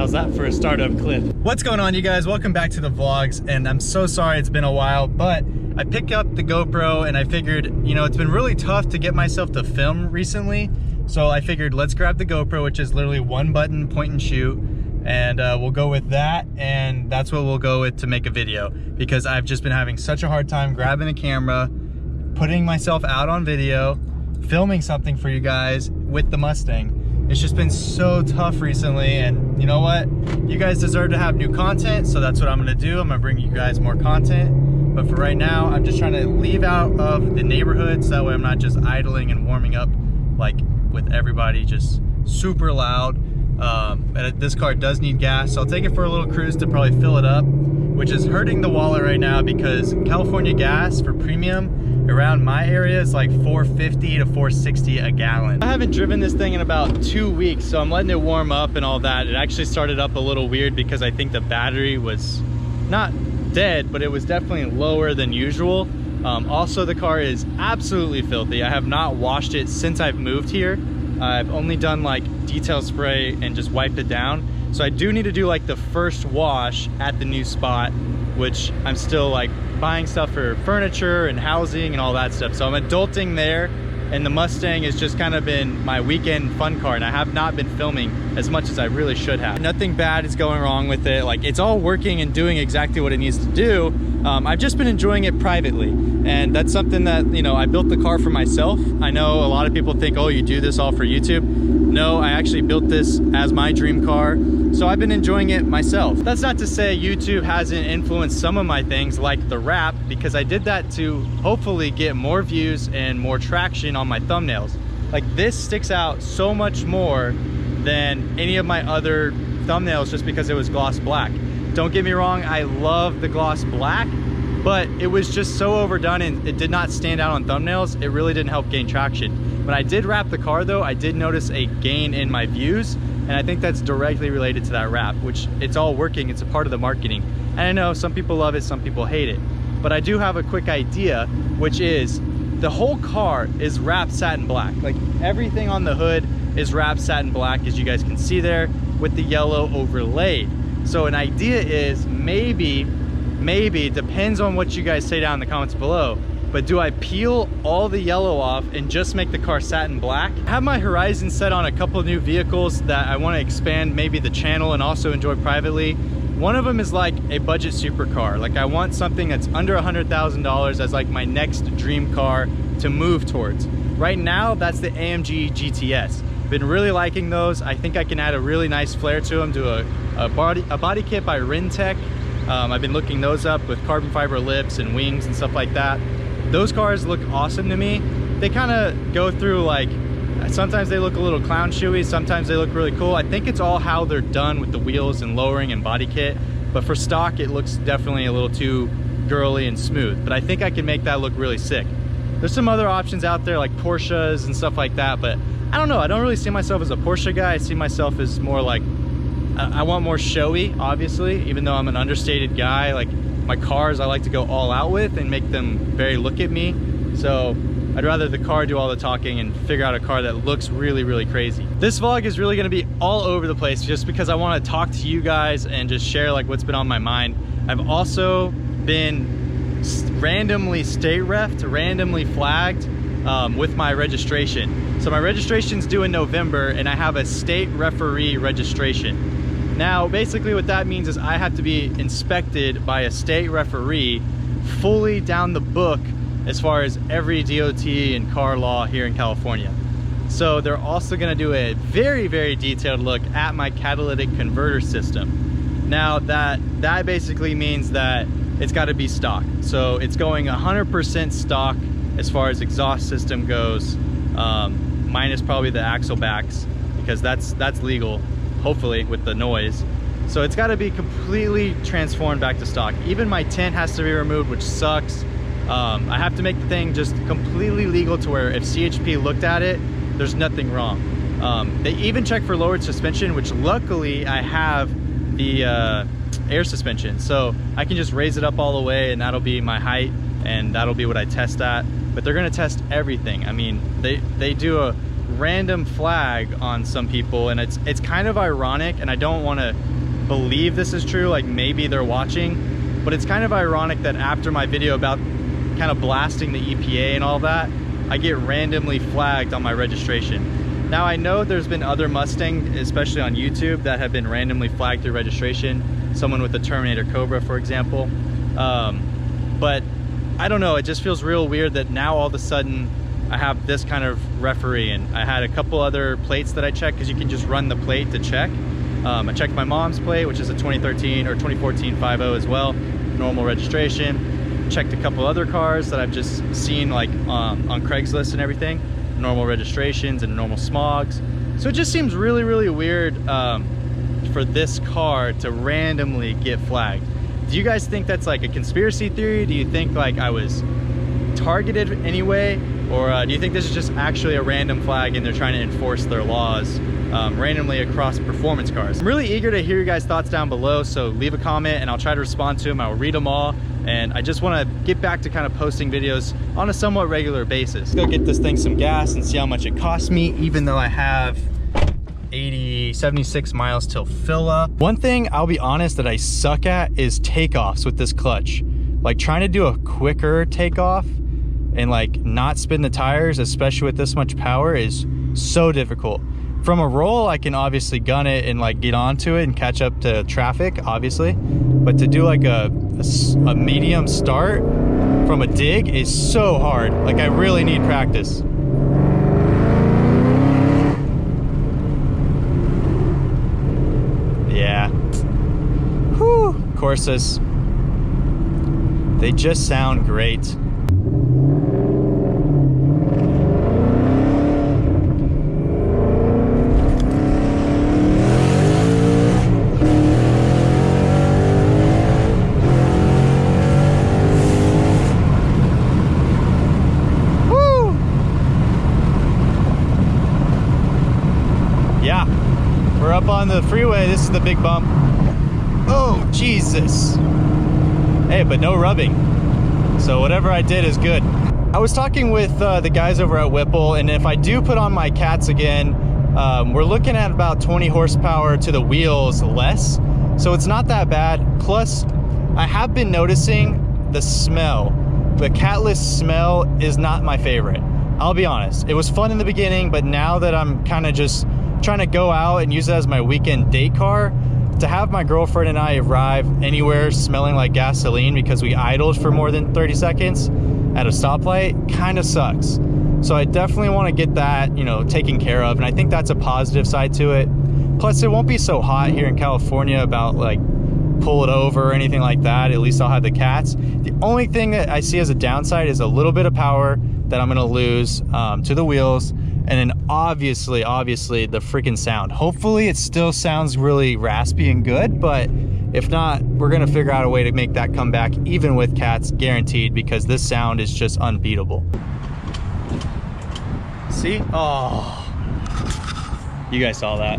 How's that for a startup clip? What's going on, you guys? Welcome back to the vlogs, and I'm so sorry it's been a while, but I picked up the GoPro and I figured, you know, it's been really tough to get myself to film recently. So I figured let's grab the GoPro, which is literally one button, point and shoot, and we'll go with that, and that's what we'll go with to make a video, because I've just been having such a hard time grabbing a camera, putting myself out on video, filming something for you guys with the Mustang. It's just been so tough recently, and you know what? You guys deserve to have new content, so that's what I'm gonna do. I'm gonna bring you guys more content. But for right now, I'm just trying to leave out of the neighborhood so that way I'm not just idling and warming up like with everybody just super loud. And this car does need gas, so I'll take it for a little cruise to probably fill it up, which is hurting the wallet right now because California gas for premium around my area is like $4.50 to $4.60 a gallon. I haven't driven this thing in about 2 weeks, so I'm letting it warm up and all that. It actually started up a little weird because I think the battery was not dead, but it was definitely lower than usual. Also, the car is absolutely filthy. I have not washed it since I've moved here. I've only done like detail spray and just wiped it down. So I do need to do like the first wash at the new spot, which I'm still like buying stuff for furniture and housing and all that stuff. So I'm adulting there, and the Mustang has just kind of been my weekend fun car, and I have not been filming as much as I really should have. Nothing bad is going wrong with it. Like, it's all working and doing exactly what it needs to do. I've just been enjoying it privately, and that's something that, you know, I built the car for myself. I know a lot of people think, oh, you do this all for YouTube. No, I actually built this as my dream car, so I've been enjoying it myself. That's not to say YouTube hasn't influenced some of my things, like the wrap, because I did that to hopefully get more views and more traction on my thumbnails. Like, this sticks out so much more than any of my other thumbnails just because it was gloss black. Don't get me wrong, I love the gloss black, but it was just so overdone and it did not stand out on thumbnails. It really didn't help gain traction. When I did wrap the car though, I did notice a gain in my views, and I think that's directly related to that wrap, which it's all working, it's a part of the marketing. And I know some people love it, some people hate it, but I do have a quick idea, which is the whole car is wrapped satin black. Like, everything on the hood is wrapped satin black, as you guys can see there, with the yellow overlaid. So an idea is maybe, it depends on what you guys say down in the comments below, but do I peel all the yellow off and just make the car satin black? I have my horizon set on a couple of new vehicles that I want to expand maybe the channel and also enjoy privately. One of them is like a budget supercar. Like, I want something that's under $100,000 as like my next dream car to move towards. Right now, that's the AMG GTS. Been really liking those. I think I can add a really nice flair to them, do a body kit by Rintech. I've been looking those up with carbon fiber lips and wings and stuff like that. Those cars look awesome to me. They kind of go through, like, sometimes they look a little clown shoey, sometimes they look really cool. I think it's all how they're done with the wheels and lowering and body kit, but for stock it looks definitely a little too girly and smooth, but I think I can make that look really sick. There's some other options out there like Porsches and stuff like that, but I don't know, I don't really see myself as a Porsche guy. I see myself as more like, I want more showy, obviously, even though I'm an understated guy. Like, my cars I like to go all out with and make them very look at me. So I'd rather the car do all the talking and figure out a car that looks really, really crazy. This vlog is really gonna be all over the place just because I wanna talk to you guys and just share like what's been on my mind. I've also been randomly state refed, randomly flagged with my registration. So my registration's due in November and I have a state referee registration. Now, basically what that means is I have to be inspected by a state referee fully down the book as far as every DOT and car law here in California. So they're also gonna do a very, very detailed look at my catalytic converter system. Now that basically means that it's gotta be stock. So it's going 100% stock as far as exhaust system goes, minus probably the axle backs, because that's legal, hopefully, with the noise. So it's gotta be completely transformed back to stock. Even my tint has to be removed, which sucks. I have to make the thing just completely legal to where if CHP looked at it, there's nothing wrong. They even check for lowered suspension, which luckily I have the air suspension. So I can just raise it up all the way and that'll be my height and that'll be what I test at. But they're gonna test everything. I mean, they do a random flag on some people, and it's kind of ironic, and I don't want to believe this is true, like maybe they're watching, but it's kind of ironic that after my video about kind of blasting the EPA and all that, I get randomly flagged on my registration. Now I know there's been other Mustang, especially on YouTube, that have been randomly flagged through registration, someone with the Terminator Cobra for example, but I don't know, it just feels real weird that now all of a sudden I have this kind of referee. And I had a couple other plates that I checked, because you can just run the plate to check. I checked my mom's plate, which is a 2013 or 2014 5.0 as well, normal registration. Checked a couple other cars that I've just seen like on Craigslist and everything, normal registrations and normal smogs. So it just seems really, really weird for this car to randomly get flagged. Do you guys think that's like a conspiracy theory? Do you think like I was targeted anyway? Or do you think this is just actually a random flag and they're trying to enforce their laws randomly across performance cars? I'm really eager to hear your guys' thoughts down below, so leave a comment and I'll try to respond to them. I'll read them all. And I just want to get back to kind of posting videos on a somewhat regular basis. Go get this thing some gas and see how much it costs me, even though I have 76 miles till fill up. One thing I'll be honest that I suck at is takeoffs with this clutch. Like trying to do a quicker takeoff and like not spin the tires, especially with this much power, is so difficult. From a roll, I can obviously gun it and like get onto it and catch up to traffic, obviously. But to do like a medium start from a dig is so hard. Like I really need practice. Yeah. Whew. Corsas. They just sound great. We're up on the freeway. This is the big bump. Oh, Jesus. Hey, but no rubbing. So whatever I did is good. I was talking with the guys over at Whipple, and if I do put on my cats again, we're looking at about 20 horsepower to the wheels less. So it's not that bad. Plus, I have been noticing the smell. The catless smell is not my favorite. I'll be honest. It was fun in the beginning, but now that I'm kind of just trying to go out and use it as my weekend date car, to have my girlfriend and I arrive anywhere smelling like gasoline because we idled for more than 30 seconds at a stoplight kind of sucks. So I definitely want to get that, you know, taken care of, and I think that's a positive side to it. Plus it won't be so hot here in California about like pull it over or anything like that. At least I'll have the cats. The only thing that I see as a downside is a little bit of power that I'm gonna lose to the wheels. And then obviously the freaking sound. Hopefully it still sounds really raspy and good, but if not, we're gonna figure out a way to make that come back even with cats, guaranteed, because this sound is just unbeatable. See? Oh, you guys saw that.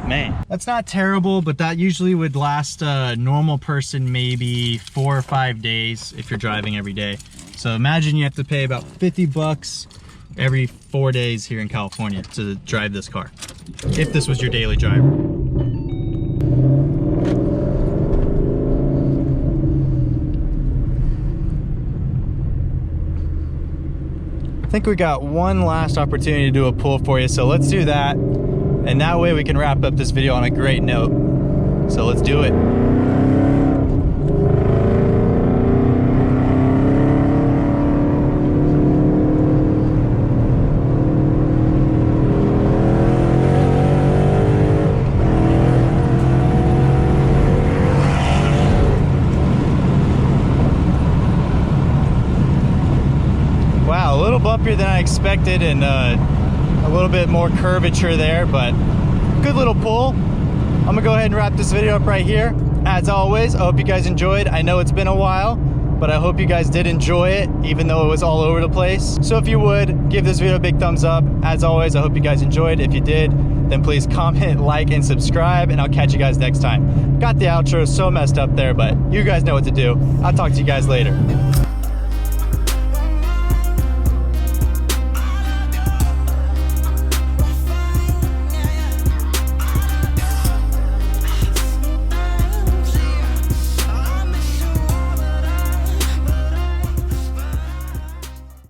Man, that's not terrible, but that usually would last a normal person maybe 4 or 5 days if you're driving every day. So imagine you have to pay about 50 bucks every 4 days here in California to drive this car, if this was your daily driver. I think we got one last opportunity to do a pull for you, so let's do that. And that way we can wrap up this video on a great note. So let's do it. Wow, a little bumpier than I expected, and a little bit more curvature there, but good little pull. I'm gonna go ahead and wrap this video up right here. As always, I hope you guys enjoyed. I know it's been a while, but I hope you guys did enjoy it, even though it was all over the place. So if you would, give this video a big thumbs up. As always, I hope you guys enjoyed. If you did, then please comment, like, and subscribe, and I'll catch you guys next time. Got the outro so messed up there, but you guys know what to do. I'll talk to you guys later.